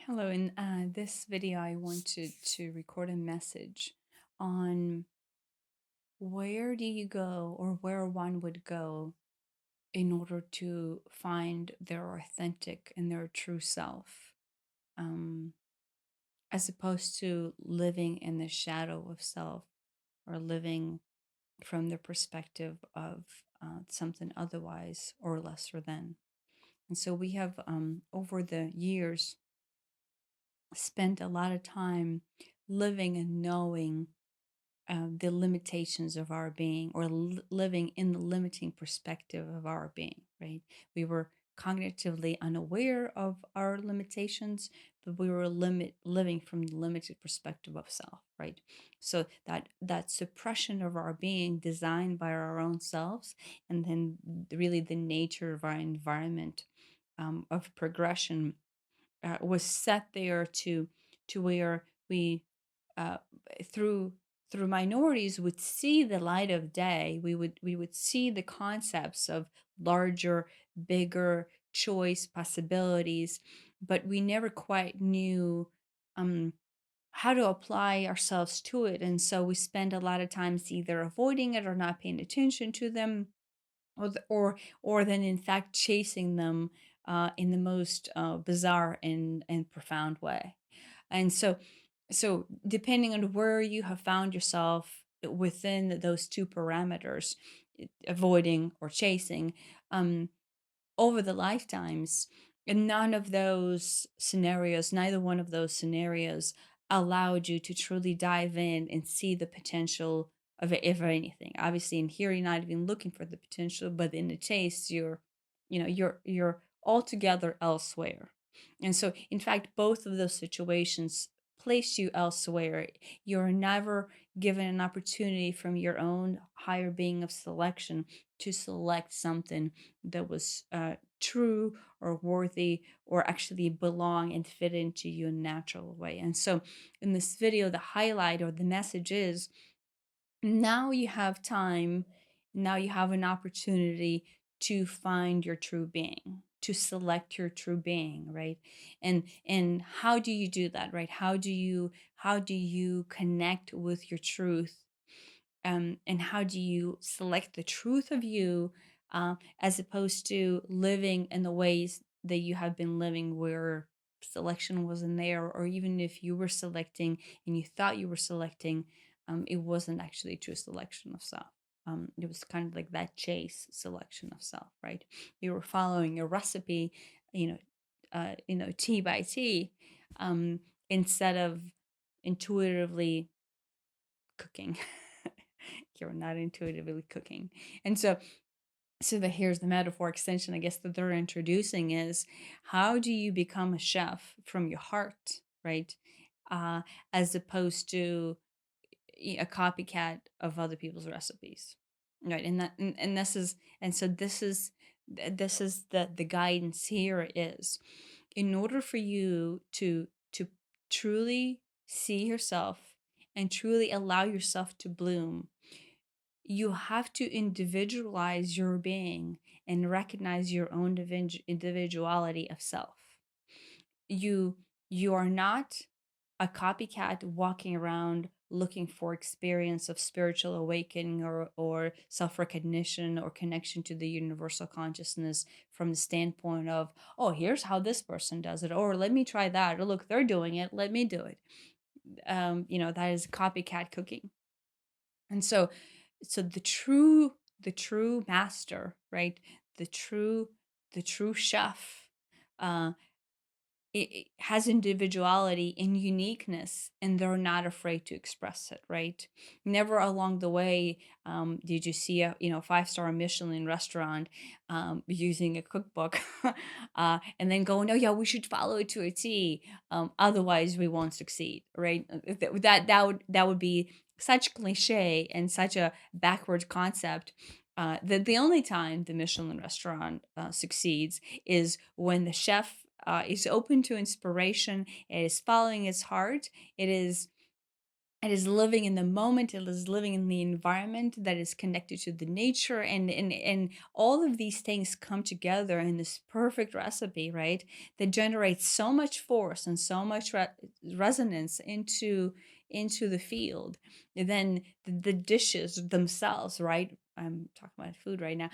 Hello, in this video, I wanted to record a message on where do you go or where one would go in order to find their authentic and their true self, um, as opposed to living in the shadow of self or living from the perspective of something otherwise or lesser than. And so we have, over the years, spent a lot of time living and knowing the limitations of our being, or living in the limiting perspective of our being, right? We were cognitively unaware of our limitations, but we were living from the limited perspective of self, right? So that suppression of our being designed by our own selves, and then really the nature of our environment, of progression, was set there to where we, uh, through minorities, would see the light of day. We would see the concepts of larger, bigger choice possibilities, but we never quite knew um, how to apply ourselves to it. And so we spend a lot of times either avoiding it or not paying attention to them, or then in fact chasing them in the most bizarre and profound way. And so depending on where you have found yourself within those two parameters, avoiding or chasing, um, over the lifetimes, and none of those scenarios, neither one of those scenarios allowed you to truly dive in and see the potential of it, if anything. Obviously, in here, you're not even looking for the potential, but in the chase, you're altogether elsewhere. And so, in fact, both of those situations place you elsewhere. You're never given an opportunity from your own higher being of selection to select something that was true or worthy or actually belong and fit into you in a natural way. And so in this video, the highlight or the message is, now you have time, now you have an opportunity to find your true being, to select your true being, right? And how do you do that, right? How do you connect with your truth, and how do you select the truth of you, as opposed to living in the ways that you have been living where selection wasn't there, or even if you were selecting and you thought you were selecting, it wasn't actually true selection of self. It was kind of like that chase selection of self, right? You were following a recipe, you know, tea by tea, um, instead of intuitively cooking. You're not intuitively cooking. And so here's the metaphor extension, I guess, that they're introducing is, how do you become a chef from your heart, right? Uh, as opposed to a copycat of other people's recipes, right? And this is, and so this is the guidance here is, in order for you to truly see yourself and truly allow yourself to bloom, you have to individualize your being and recognize your own individuality of self. You are not a copycat walking around looking for experience of spiritual awakening, or self-recognition or connection to the universal consciousness from the standpoint of, oh, here's how this person does it, or let me try that, or look, they're doing it, let me do it. That is copycat cooking. And so the true master, right? The true chef, uh it has individuality and uniqueness, and they're not afraid to express it, right? Never along the way did you see a, 5-star Michelin restaurant using a cookbook, and then go, no, yeah, we should follow it to a T, otherwise we won't succeed, right? That would be such cliche and such a backward concept. That the only time the Michelin restaurant succeeds is when the chef is open to inspiration, it is following his heart, it is It is living in the moment, it is living in the environment that is connected to the nature, and all of these things come together in this perfect recipe, right? That generates so much force and so much resonance into the field. And then the dishes themselves, right? I'm talking about food right now,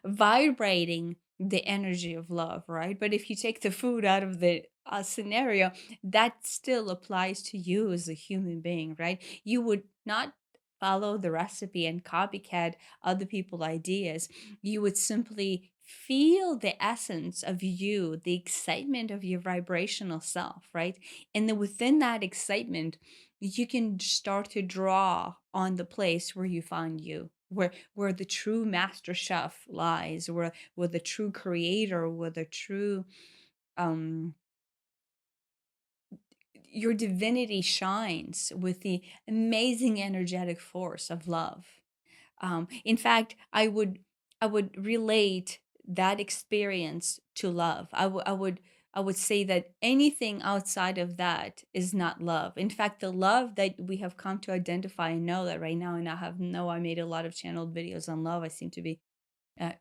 vibrating the energy of love, right? But if you take the food out of the scenario, that still applies to you as a human being, right? You would not follow the recipe and copycat other people's ideas. You would simply feel the essence of you, the excitement of your vibrational self, right? And then within that excitement, you can start to draw on the place where you find you. Where the true master chef lies, where the true creator, where the true um your divinity shines with the amazing energetic force of love. In fact, I would relate that experience to love. I would say that anything outside of that is not love. In fact, the love that we have come to identify and know that right now, and I made a lot of channeled videos on love. I seem to be uh,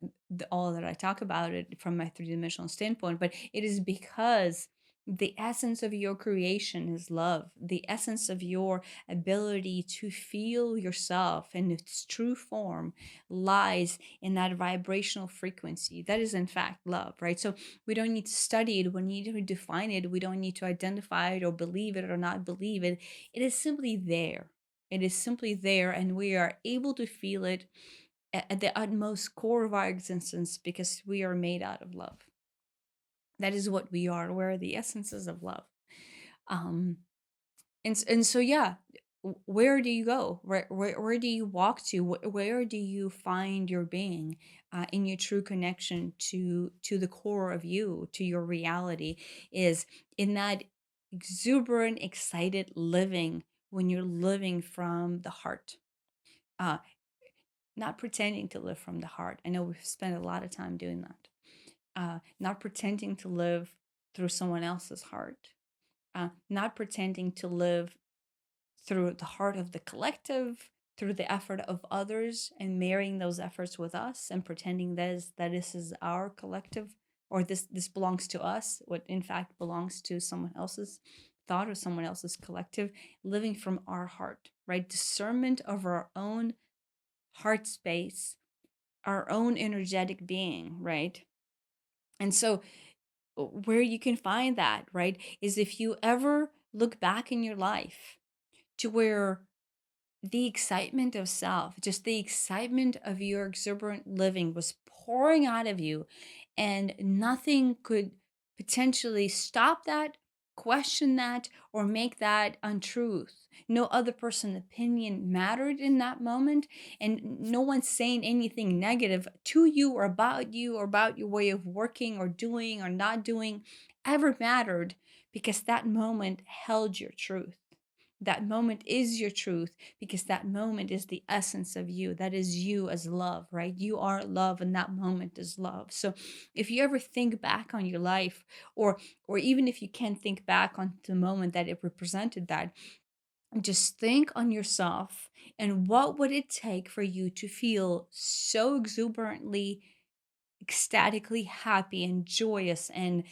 all that I talk about it from my three-dimensional standpoint, but it is because the essence of your creation is love. The essence of your ability to feel yourself in its true form lies in that vibrational frequency. That is, in fact, love, right? So we don't need to study it. We need to define it. We don't need to identify it or believe it or not believe it. It is simply there. It is simply there, and we are able to feel it at the utmost core of our existence because we are made out of love. That is what we are. We're the essences of love. Um, and so yeah, where do you go? Where do you walk to? Where do you find your being in your true connection to the core of you, to your reality? Is in that exuberant, excited living when you're living from the heart. Uh, Not pretending to live from the heart. I know we've spent a lot of time doing that. Not pretending to live through someone else's heart. Not pretending to live through the heart of the collective, through the effort of others, and marrying those efforts with us, and pretending that this is our collective, or this belongs to us. What in fact belongs to someone else's thought or someone else's collective. Living from our heart, right? Discernment of our own heart space, our own energetic being, right? And so, where you can find that, right, is if you ever look back in your life to where the excitement of self, just the excitement of your exuberant living was pouring out of you, and nothing could potentially stop that, question that, or make that untruth. No other person's opinion mattered in that moment, and no one's saying anything negative to you or about your way of working or doing or not doing ever mattered, because that moment held your truth. That moment is your truth because that moment is the essence of you. That is you as love, right? You are love, and that moment is love. So if you ever think back on your life, or even if you can't think back on the moment that it represented that, just think on yourself, and what would it take for you to feel so exuberantly, ecstatically happy and joyous, and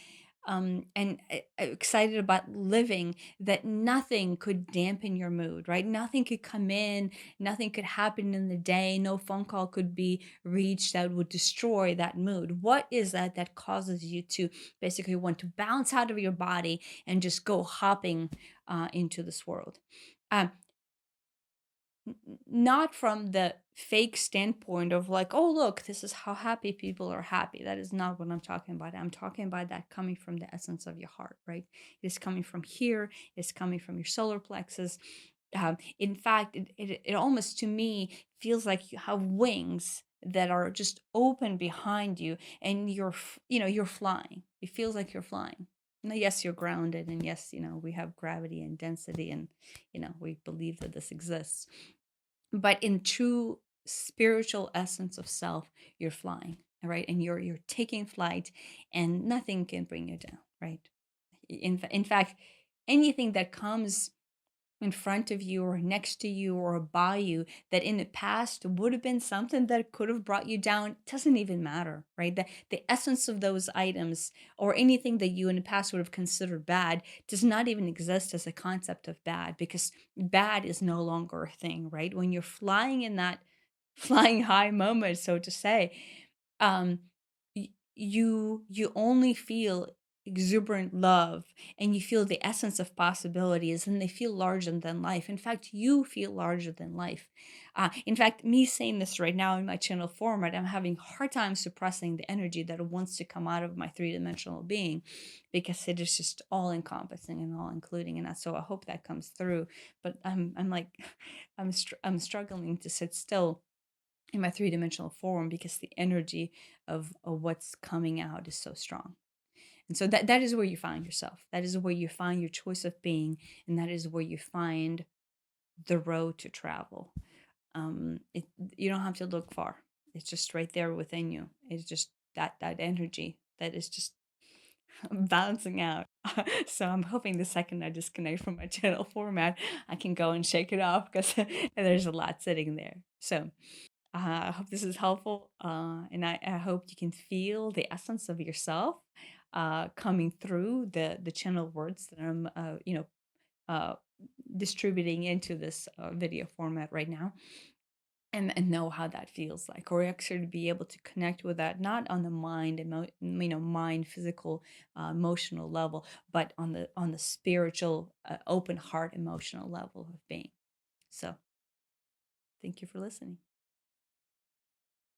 excited about living, that nothing could dampen your mood, right? Nothing could come in, nothing could happen in the day, no phone call could be reached that would destroy that mood. What is that that causes you to basically want to bounce out of your body and just go hopping into this world? Um, not from the fake standpoint of like, oh, look, this is how happy people are happy. That is not what I'm talking about. I'm talking about that coming from the essence of your heart, right? It is coming from here, it's coming from your solar plexus. In fact, it almost to me feels like you have wings that are just open behind you, and you're flying. It feels like you're flying. Now, yes, you're grounded, and yes, we have gravity and density, and we believe that this exists, but in true spiritual essence of self, you're flying, right? And you're taking flight, and nothing can bring you down, right? In fact, anything that comes in front of you or next to you or by you that in the past would have been something that could have brought you down doesn't even matter, right? The essence of those items or anything that you in the past would have considered bad does not even exist as a concept of bad, because bad is no longer a thing, right? When you're flying in that flying high moment, so to say, um you only feel exuberant love, and you feel the essence of possibilities, and they feel larger than life. In fact, you feel larger than life. In fact, me saying this right now in my channel format, I'm having a hard time suppressing the energy that wants to come out of my three-dimensional being, because it is just all encompassing and all including, and so I hope that comes through. But I'm like I'm struggling to sit still in my three-dimensional form because the energy of what's coming out is so strong. And so that is where you find yourself. That is where you find your choice of being, and that is where you find the road to travel. It, you don't have to look far. It's just right there within you. It's just that energy that is just balancing out. So I'm hoping the second I disconnect from my channel format, I can go and shake it off, because there's a lot sitting there. So I hope this is helpful, and I hope you can feel the essence of yourself coming through the channel words that I'm, uh, distributing into this video format right now, and know how that feels like, or actually be able to connect with that, not on the mind, mind, physical, emotional level, but on the spiritual, open heart, emotional level of being. So, thank you for listening.